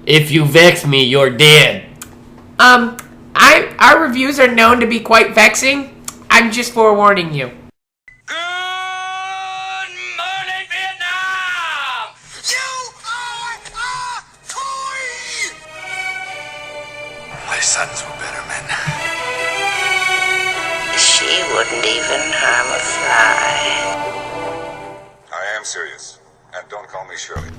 If you vex me, you're dead. Our reviews are known to be quite vexing. I'm just forewarning you. Good morning, Vietnam! You are a toy! My sons were better men. She wouldn't even harm a fly. I am serious. And don't call me Shirley.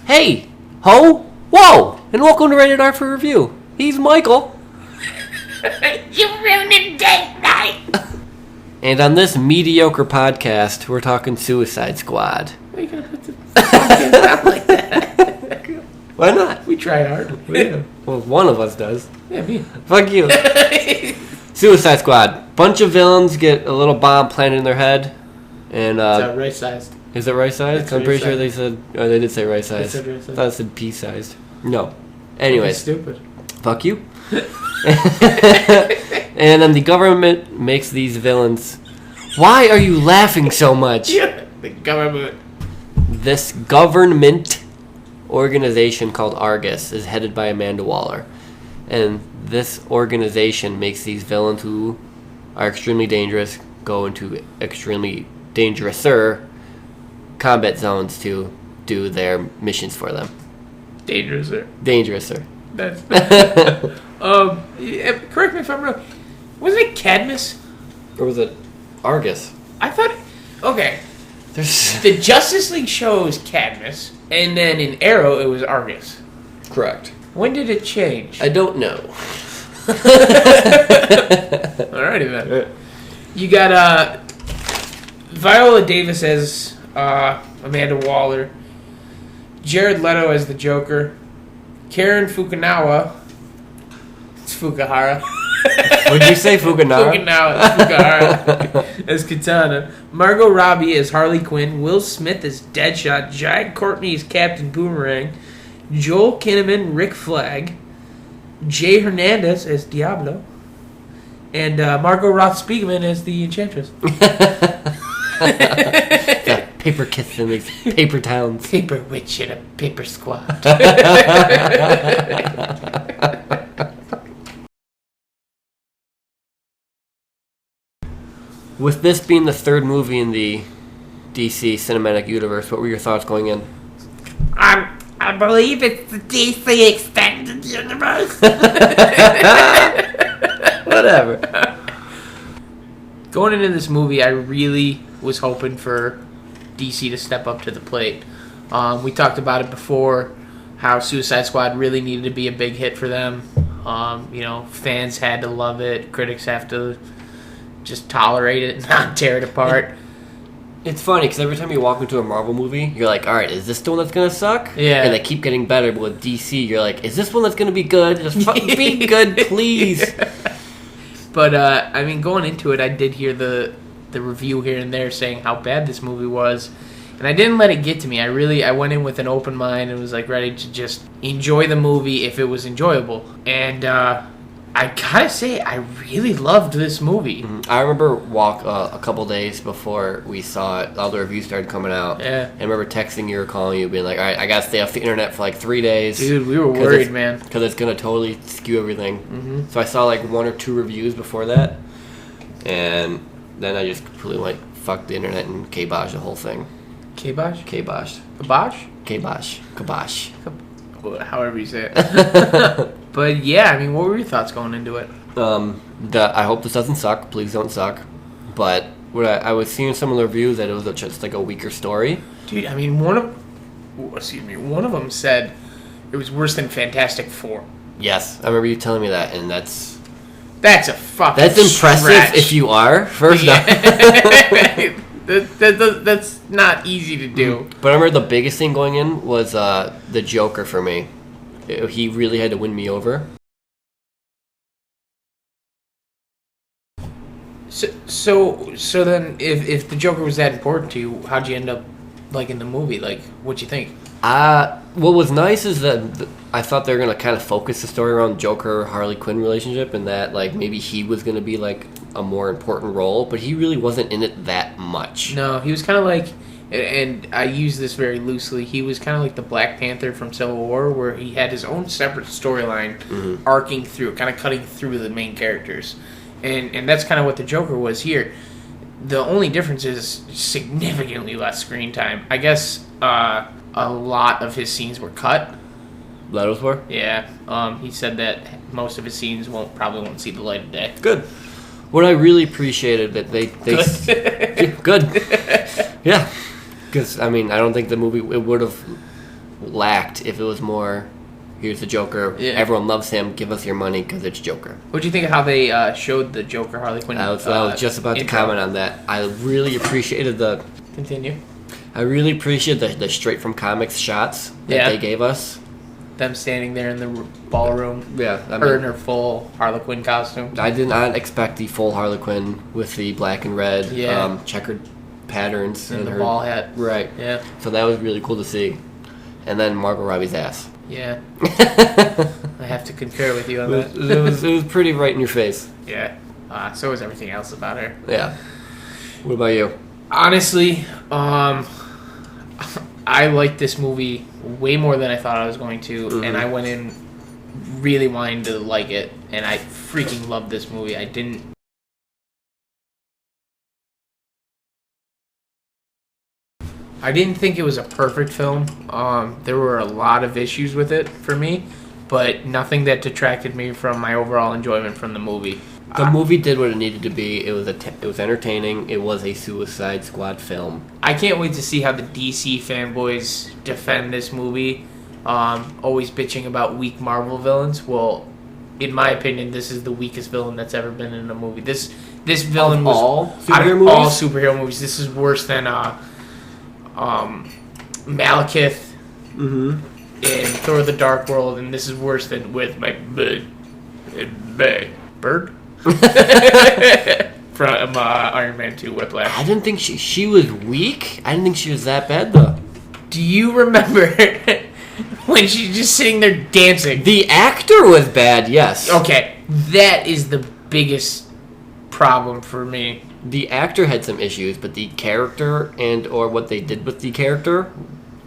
Hey, ho, whoa, and welcome to Rated R for Review. He's Michael. You ruined date night. And on this mediocre podcast, we're talking Suicide Squad. Why are you gonna put the podcast out like that? Why not? We tried hard. Well, one of us does. Yeah, me. Fuck you. Suicide Squad. Bunch of villains get a little bomb planted in their head. And, It's right-sized. is it right-sized? It's I'm pretty sure right-sized. they said... Oh, they did say right-sized. They said right-sized. I thought it said pea-sized. No. Anyways. Stupid. Fuck you. And then the government makes these villains... Why are you laughing so much? Yeah. The government. This government organization called Argus is headed by Amanda Waller. And this organization makes these villains who are extremely dangerous go into extremely dangerous-er combat zones to do their missions for them. Dangerous, sir. Dangerous-er. That's correct me if I'm wrong. Wasn't it Cadmus? Or was it Argus? I thought. Okay, There's the Justice League show is Cadmus, and then in Arrow it was Argus. correct. When did it change? I don't know. Alrighty then. You got Viola Davis as Amanda Waller, Jared Leto as the Joker, Karen Fukunaga. It's Fukuhara. Would you say Fukunaga? Fukuhara as Katana, Margot Robbie as Harley Quinn, Will Smith as Deadshot, Jai Courtney as Captain Boomerang, Joel Kinnaman, Rick Flag, Jay Hernandez as Diablo, and Margot Roth Spiegelman as the Enchantress. The paper kiss that makes paper towns. Paper witch and a paper squad. With this being the third movie in the DC cinematic universe, what were your thoughts going in? I believe it's the DC Extended Universe. Whatever. Going into this movie, I really was hoping for DC to step up to the plate. We talked about it before, how Suicide Squad really needed to be a big hit for them. Fans had to love it. Critics have to just tolerate it and not tear it apart. It's funny because every time you walk into a Marvel movie, you're like, all right, is this the one that's going to suck? Yeah. And they keep getting better. But with DC, you're like, is this one that's going to be good? Just fucking be good, please. But, going into it, I did hear the review here and there saying how bad this movie was. And I didn't let it get to me. I went in with an open mind and was like ready to just enjoy the movie if it was enjoyable. And I gotta say, I really loved this movie. I remember a couple days before we saw it, all the reviews started coming out. Yeah. And I remember texting you or calling you, being like, all right, I got to stay off the internet for like 3 days. Dude, we were worried, man. Because it's going to totally skew everything. Mm-hmm. So I saw like 1 or 2 reviews before that. And then I just completely like, fuck the internet and kibosh the whole thing. Kibosh? Kibosh. Kibosh? Kibosh. Kibosh. However you say it. But yeah, what were your thoughts going into it? I hope this doesn't suck. Please don't suck. But what I was seeing some of the reviews that it was just like a weaker story. Dude, one of them said it was worse than Fantastic Four. Yes, I remember you telling me that, and that's a fucking That's impressive stretch. if you are, first off. That's not easy to do. But I remember the biggest thing going in was the Joker for me. He really had to win me over. So then, if the Joker was that important to you, how'd you end up in the movie? What'd you think? What was nice is that I thought they were gonna kind of focus the story around Joker Harley Quinn relationship, and that maybe he was gonna be a more important role, but he really wasn't in it that much. No, he was kind of and I use this very loosely. He was kind of like the Black Panther from Civil War, where he had his own separate storyline, arcing through, kind of cutting through the main characters, and that's kind of what the Joker was here. The only difference is significantly less screen time. I guess a lot of his scenes were cut. Leto's were? Yeah, he said that most of his scenes probably won't see the light of day. Good. What I really appreciated that they good. Yeah. Because, I mean, I don't think the movie, it would have lacked if it was more, here's the Joker, everyone loves him, give us your money because it's Joker. What do you think of how they showed the Joker Harley Quinn? I was just about to comment on that. I really appreciated Continue. I really appreciated the straight from comics shots that they gave us. Them standing there in the ballroom. Yeah. Her in her full Harley Quinn costume. I did not expect the full Harley Quinn with the black and red checkered patterns and the her ball hat. Right. Yeah. So that was really cool to see. And then Margot Robbie's ass. Yeah. I have to concur with you on that. It was pretty right in your face. Yeah. So was everything else about her. Yeah. What about you? Honestly, I liked this movie way more than I thought I was going to, and I went in really wanting to like it, and I freaking loved this movie. I didn't think it was a perfect film. There were a lot of issues with it for me, but nothing that detracted me from my overall enjoyment from the movie. The movie did what it needed to be. It was entertaining. It was a Suicide Squad film. I can't wait to see how the DC fanboys defend this movie. Always bitching about weak Marvel villains. Well, in my opinion, this is the weakest villain that's ever been in a movie. This villain was all superhero out of movies? all superhero movies. This is worse than Malekith in Thor: The Dark World, and this is worse than with my bird from Iron Man 2 Whiplash. I didn't think she was weak. I didn't think she was that bad though. Do you remember when she's just sitting there dancing? The actor was bad, yes. Okay, that is the biggest problem for me. The actor had some issues, but the character or what they did with the character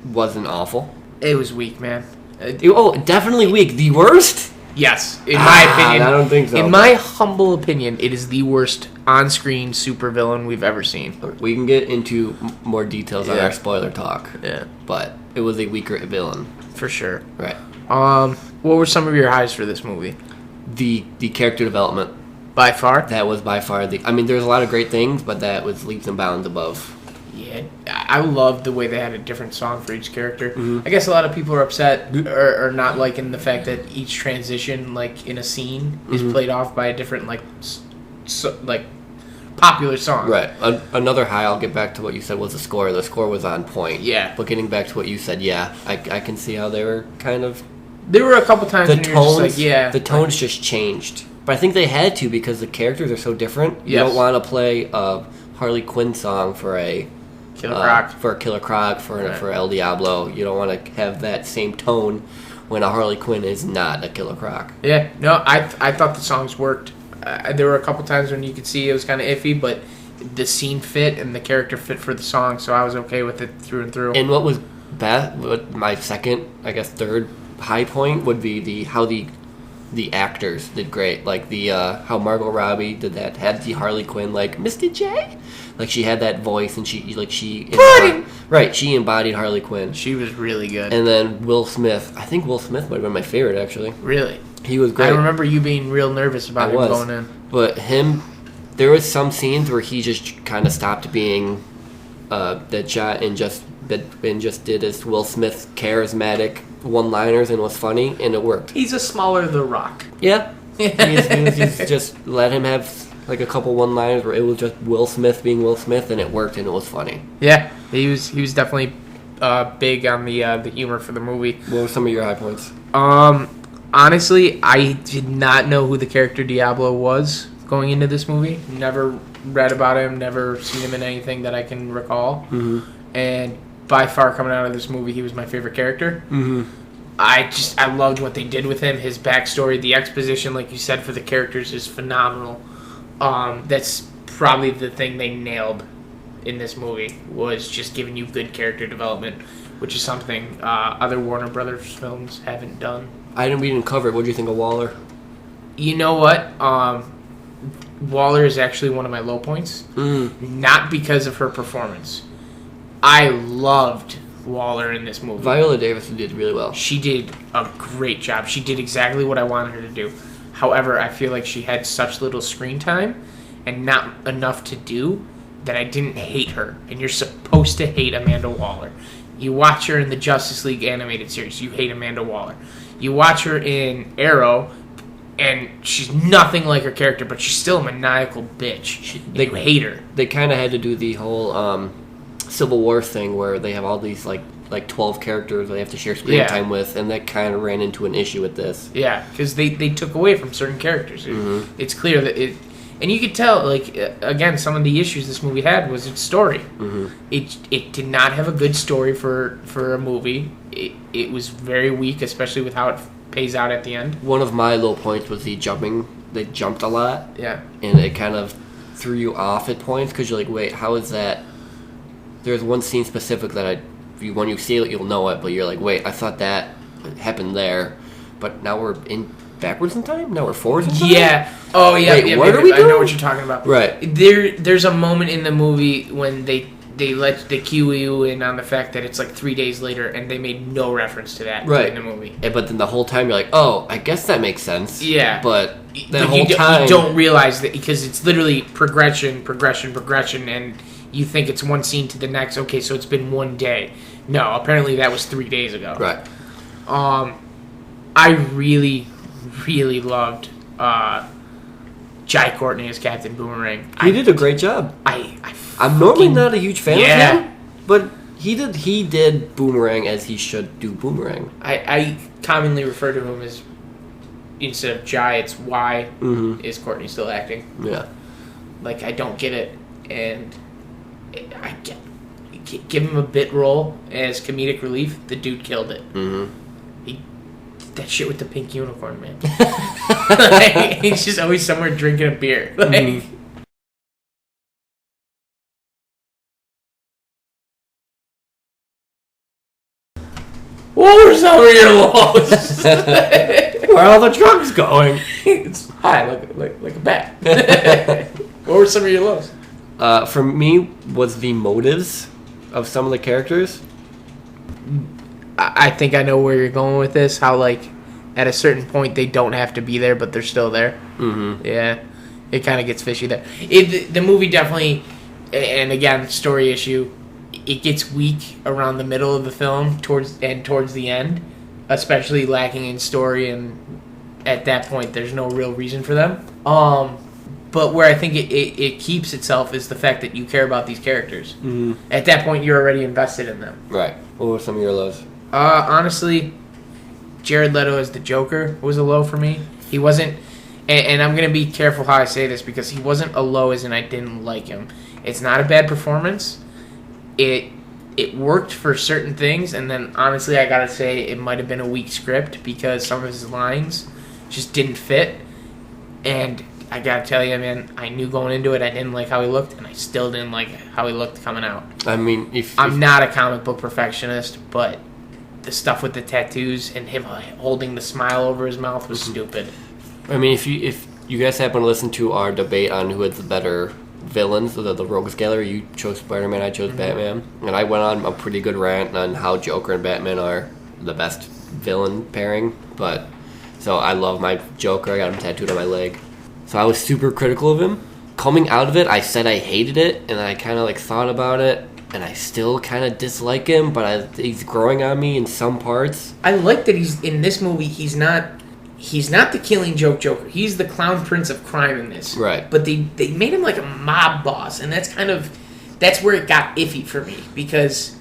wasn't awful. It was weak, man. Definitely weak. The worst? Yes, in my opinion. I don't think so. In my humble opinion, it is the worst on-screen supervillain we've ever seen. We can get into more details on our spoiler talk. Yeah, But it was a weaker villain. for sure. Right. What were some of your highs for this movie? The character development. By far? That was by far there's a lot of great things, but that was leaps and bounds above. Yeah, I loved the way they had a different song for each character. I guess a lot of people are upset or not liking the fact that each transition, like in a scene, is played off by a different popular song. Right. Another high, I'll get back to what you said, was the score. The score was on point. Yeah. But getting back to what you said, I can see how they were kind of... There were a couple times The when you were just tones, like, yeah. the tones just changed. But I think they had to because the characters are so different. You Yes. don't want to play a Harley Quinn song for a... Killer Croc. For Killer Croc, for El Diablo. You don't want to have that same tone when a Harley Quinn is not a Killer Croc. Yeah, no, I thought the songs worked. There were a couple times when you could see it was kind of iffy, but the scene fit and the character fit for the song, so I was okay with it through and through. And what was my second, I guess third high point would be how the actors did great. Like how Margot Robbie did that, had the Harley Quinn like Mr. J, like she had that voice and she embodied Harley Quinn. She was really good. And then Will Smith, I think Will Smith might have been my favorite actually. Really, he was great. I remember you being real nervous about him going in. But there was some scenes where he just kind of stopped being Deadshot and just did his Will Smith charismatic one-liners and was funny, and it worked. He's a smaller The Rock. Yeah. he was just let him have like a couple one-liners where it was just Will Smith being Will Smith, and it worked, and it was funny. Yeah, he was definitely big on the humor for the movie. What were some of your high points? Honestly, I did not know who the character Diablo was going into this movie. Never read about him, never seen him in anything that I can recall. Mm-hmm. And by far, coming out of this movie, he was my favorite character. Mm-hmm. I loved what they did with him. His backstory, the exposition, like you said, for the characters is phenomenal. That's probably the thing they nailed in this movie was just giving you good character development, which is something other Warner Brothers films haven't done. We didn't cover it. What do you think of Waller? You know what? Waller is actually one of my low points. Not because of her performance. I loved Waller in this movie. Viola Davis did really well. She did a great job. She did exactly what I wanted her to do. However, I feel like she had such little screen time and not enough to do that I didn't hate her. And you're supposed to hate Amanda Waller. You watch her in the Justice League animated series, you hate Amanda Waller. You watch her in Arrow, and she's nothing like her character, but she's still a maniacal bitch. You hate her. They kind of had to do the whole Civil War thing where they have all these like 12 characters they have to share screen time with, and that kind of ran into an issue with this. Yeah, because they took away from certain characters. It's clear that it... And you could tell, like, again, some of the issues this movie had was its story. It did not have a good story for a movie. It was very weak, especially with how it pays out at the end. One of my low points was the jumping. They jumped a lot. Yeah. And it kind of threw you off at points because you're like, wait, how is that? There's one scene specific that when you see it, you'll know it, but you're like, wait, I thought that happened there. But now we're backwards in time? Now we're forwards in time? Yeah. Oh, yeah. Wait, yeah, what are we doing? I know what you're talking about. Right. There's a moment in the movie when they let the cue you in on the fact that it's like 3 days later, and they made no reference to that in the movie. But then the whole time you're like, oh, I guess that makes sense. Yeah. But the Like, whole time... You don't realize that because it's literally progression, and you think it's one scene to the next. Okay, so it's been 1 day. No, apparently that was 3 days ago. Right. I really, really loved Jai Courtney as Captain Boomerang. He did a great job. I'm normally not a huge fan of him, but he did Boomerang as he should do Boomerang. I commonly refer to him as, instead of Jai, it's why is Courtney still acting? Yeah. Like, I don't get it, and give him a bit role as comedic relief. The dude killed it. That shit with the pink unicorn, man. Like, he's just always somewhere drinking a beer. Like, what were some of your lows? Where are all the drugs going? It's high, like a bat. What were some of your lows? For me, was the motives of some of the characters. I think I know where you're going with this. How, like, at a certain point they don't have to be there, but they're still there. Yeah, it kind of gets fishy there. The movie definitely, and again, story issue. It gets weak around the middle of the film, towards the end, especially lacking in story, and at that point, there's no real reason for them. But where I think it keeps itself is the fact that you care about these characters. At that point, you're already invested in them. Right. What were some of your lows? Honestly, Jared Leto as the Joker was a low for me. He wasn't, and I'm going to be careful how I say this, because he wasn't a low as in I didn't like him. It's not a bad performance. It worked for certain things, and then honestly, I gotta say it might have been a weak script because some of his lines just didn't fit. And I gotta tell you, man, I knew going into it I didn't like how he looked, and I still didn't like how he looked coming out. I mean, I'm not a comic book perfectionist, but the stuff with the tattoos and him holding the smile over his mouth was stupid. I mean, if you guys happen to listen to our debate on who had the better villains, the Rogues Gallery, you chose Spider-Man, I chose Batman, and I went on a pretty good rant on how Joker and Batman are the best villain pairing. But so I love my Joker. I got him tattooed on my leg. So I was super critical of him. Coming out of it, I said I hated it, and I kind of thought about it, and I still kind of dislike him, but he's growing on me in some parts. I like that he's in this movie. He's not the Killing Joke Joker. He's the clown prince of crime in this. Right. But they made him like a mob boss, and that's where it got iffy for me, because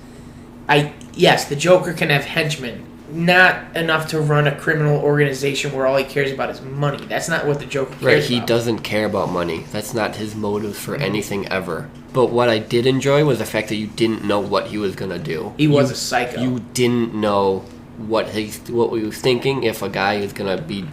the Joker can have henchmen, not enough to run a criminal organization where all he cares about is money. That's not what the Joker cares about. Right, he doesn't care about money. That's not his motive for anything ever. But what I did enjoy was the fact that you didn't know what he was gonna do. He was a psycho. You didn't know what he was thinking, if a guy is gonna be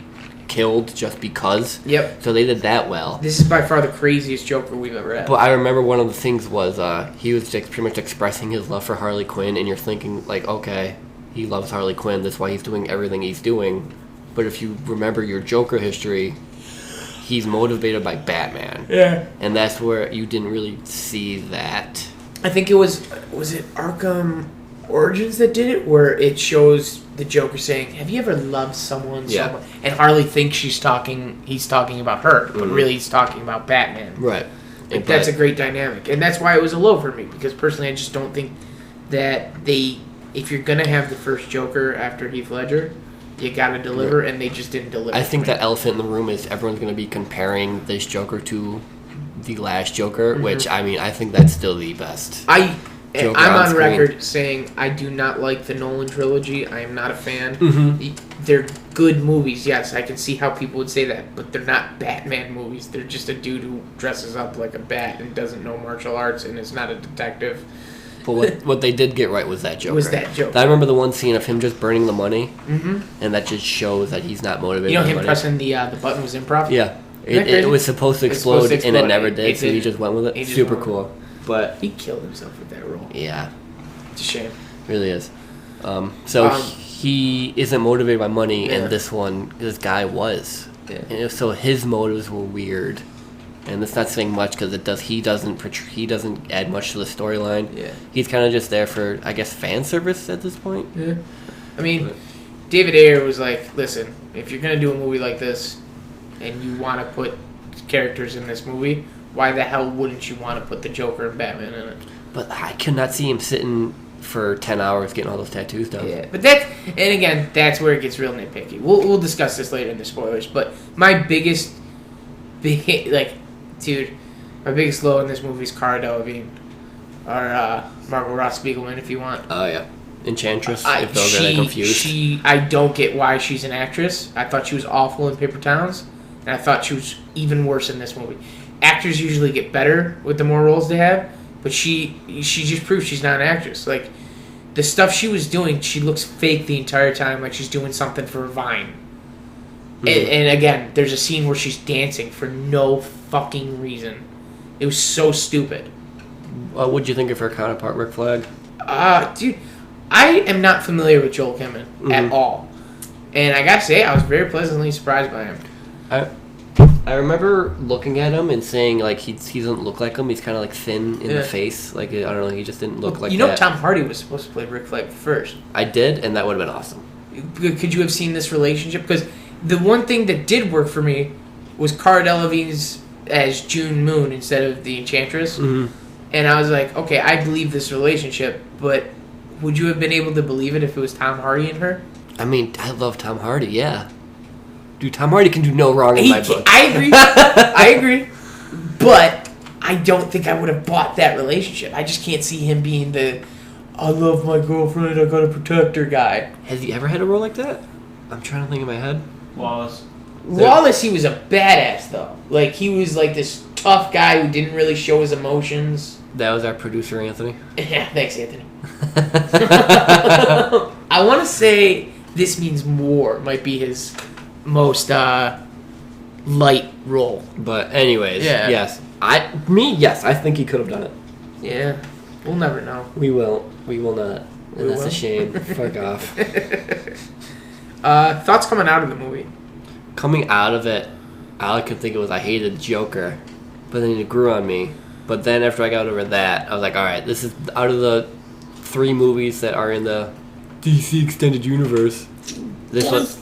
killed just because. Yep. So they did that well. This is by far the craziest Joker we've ever had. But I remember one of the things was he was just pretty much expressing his love for Harley Quinn, and you're thinking, like, okay, he loves Harley Quinn, that's why he's doing everything he's doing. But if you remember your Joker history, he's motivated by Batman. Yeah. And that's where you didn't really see that. I think it was it Arkham Origins that did it, where it shows the Joker saying, "Have you ever loved someone so much?" And Harley thinks he's talking about her, but really he's talking about Batman. Right. Like, that's a great dynamic. And that's why it was a low for me, because personally I just don't think that if you're going to have the first Joker after Heath Ledger, you got to deliver, and they just didn't deliver. I think that elephant in the room is everyone's going to be comparing this Joker to the last Joker, which, I mean, I think that's still the best. I'm Joker on screen. record saying I do not like the Nolan trilogy. I am not a fan. Mm-hmm. They're good movies, yes. I can see how people would say that, but they're not Batman movies. They're just a dude who dresses up like a bat and doesn't know martial arts and is not a detective. But what they did get right was that Joker. I remember the one scene of him just burning the money, and that just shows that he's not motivated. You know, by him money. pressing the button was improv? Yeah. It was supposed to explode, and it never did, so he didn't. just went with it. Super cool. But He killed himself with that role. yeah, It's a shame. really is. He isn't motivated by money, and this guy was. Yeah. And so his motives were weird, and that's not saying much because he doesn't add much to the storyline. Yeah. He's kind of just there for, I guess, fan service at this point. Yeah. I mean, David Ayer was like, listen, if you're going to do a movie like this and you want to put characters in this movie, why the hell wouldn't you want to put the Joker and Batman in it? But I could not see him sitting for 10 hours getting all those tattoos done. Yeah, but that's where it gets real nitpicky. We'll discuss this later in the spoilers, but my biggest low in this movie is Cara Delevingne, or Margot Ross Spiegelman, if you want. Oh, yeah. Enchantress, if those are confused. I don't get why she's an actress. I thought she was awful in Paper Towns, and I thought she was even worse in this movie. Actors usually get better with the more roles they have, but she just proves she's not an actress. Like, the stuff she was doing, she looks fake the entire time, like she's doing something for Vine. And again, there's a scene where she's dancing for no fucking reason. It was so stupid. What'd you think of her counterpart, Rick Flag? Dude, I am not familiar with Joel Kinnaman at all. And I gotta say, I was very pleasantly surprised by him. I remember looking at him and saying, like, he doesn't look like him. He's kind of, like, thin in the face. Like, I don't know, he just didn't look like that. You know Tom Hardy was supposed to play Rick Flag first. I did, and that would have been awesome. Could you have seen this relationship? Because the one thing that did work for me was Cara Delevingne's as June Moon instead of the Enchantress. Mm-hmm. And I was like, okay, I believe this relationship, but would you have been able to believe it if it was Tom Hardy and her? I mean, I love Tom Hardy, yeah. Dude, Tom Hardy can do no wrong in my book. I agree. I agree. But I don't think I would have bought that relationship. I just can't see him being the, I love my girlfriend, I gotta protect her guy. Has he ever had a role like that? I'm trying to think in my head. Wallace, he was a badass, though. Like, he was like this tough guy who didn't really show his emotions. That was our producer, Anthony. Yeah, thanks, Anthony. I want to say This Means More might be his most light role. But anyways, yes. I think he could have done it. Yeah, we'll never know. We will not. And that's a shame. Fuck off. Thoughts coming out of the movie? Coming out of it, all I could think of was I hated Joker. But then it grew on me. But then after I got over that, I was like, alright, this is out of the 3 movies that are in the DC Extended Universe. This was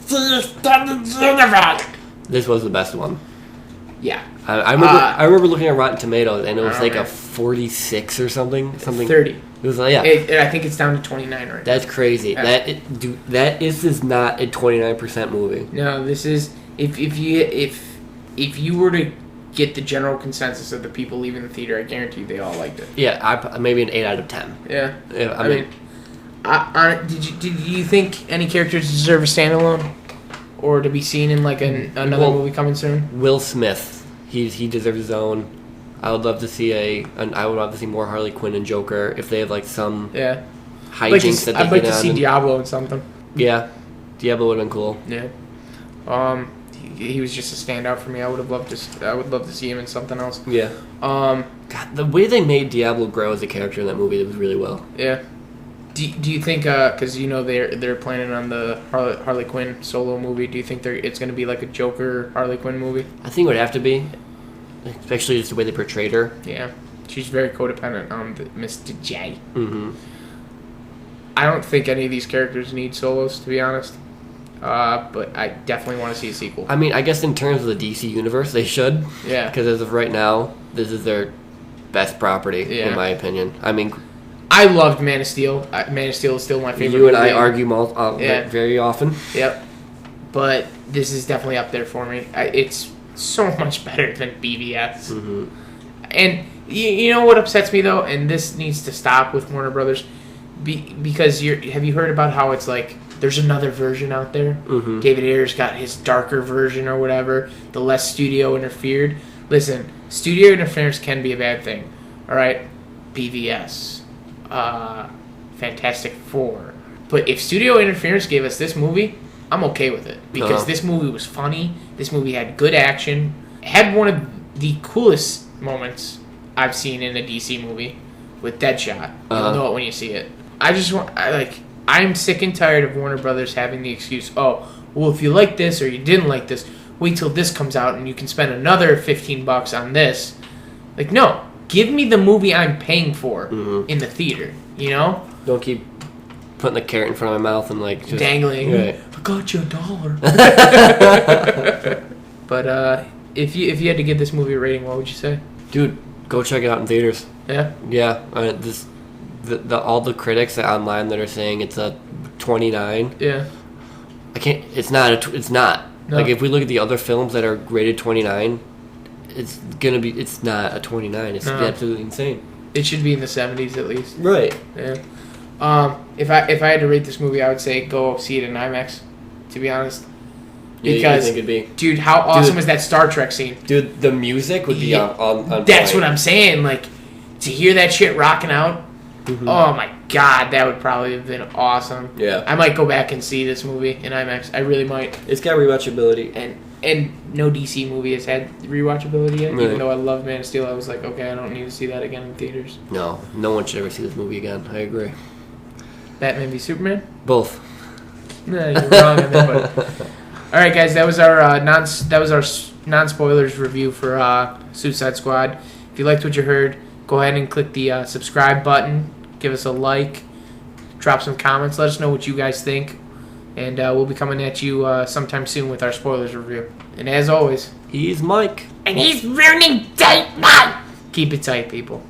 the best one. Yeah. I remember looking at Rotten Tomatoes and it was like a 46 or something. 30. It was like, yeah. I think it's down to 29 right now. That's crazy. Yeah. That is not a 29% movie. No, this is if you were to get the general consensus of the people leaving the theater, I guarantee they all liked it. Yeah, maybe an 8 out of 10. Yeah. I mean, did you think any characters deserve a standalone, or to be seen in like another movie coming soon? Will Smith, he deserves his own. I would love to see more Harley Quinn and Joker if they have like some hijinks that they I'd like to see Diablo in something. Yeah, Diablo would have been cool. Yeah. he was just a standout for me. I would love to see him in something else. Yeah. God, the way they made Diablo grow as a character in that movie, it was really well. Yeah. Do you think, because they're planning on the Harley Quinn solo movie, do you think it's going to be like a Joker Harley Quinn movie? I think it would have to be, especially just the way they portrayed her. Yeah. She's very codependent on Mr. J. Mm-hmm. I don't think any of these characters need solos, to be honest. But I definitely want to see a sequel. I mean, I guess in terms of the DC universe, they should. Yeah. Because as of right now, this is their best property, Yeah. in my opinion. I mean, I loved Man of Steel. Man of Steel is still my favorite you and I movie. argue Yeah. very often. Yep. But this is definitely up there for me. It's so much better than BVS. Mm-hmm. And you know what upsets me, though? And this needs to stop with Warner Brothers. Because have you heard about how it's like there's another version out there? Mm-hmm. David Ayer's got his darker version or whatever, the less studio interfered. Listen, studio interference can be a bad thing. All right? BVS. Fantastic Four. But if studio interference gave us this movie, I'm okay with it. Because this movie was funny. This movie had good action. It had one of the coolest moments I've seen in a DC movie with Deadshot. You'll know it when you see it. I'm sick and tired of Warner Brothers having the excuse, oh, well, if you like this or you didn't like this, wait till this comes out and you can spend another $15 on this. Like, no. Give me the movie I'm paying for in the theater, you know? Don't keep putting the carrot in front of my mouth and like just dangling. Right. I got you $1. But if you had to give this movie a rating, what would you say? Dude, go check it out in theaters. Yeah? Yeah, all the critics online that are saying it's a 29. Yeah. I can't. It's not. It's not. No. Like if we look at the other films that are rated 29, it's gonna be. It's not a 29. It's No. absolutely insane. It should be in the 70s at least. Right. Yeah. If I had to rate this movie, I would say go see it in IMAX, to be honest. Yeah, Because, you think it'd be. dude, how awesome Dude. was that Star Trek scene? Dude, the music would be Yeah. on That's point. what I'm saying. Like, to hear that shit rocking out, oh my god, that would probably have been awesome. Yeah. I might go back and see this movie in IMAX. I really might. It's got rewatchability. And no DC movie has had rewatchability yet. Right. Even though I love Man of Steel, I was like, okay, I don't need to see that again in theaters. No one should ever see this movie again. I agree. Batman v Superman? Both. No, you're wrong on that one. All right, guys, that was our non-spoilers review for Suicide Squad. If you liked what you heard, go ahead and click the subscribe button. Give us a like. Drop some comments. Let us know what you guys think. And we'll be coming at you sometime soon with our spoilers review. And as always, He's Mike. and he's ruining date night. Keep it tight, people.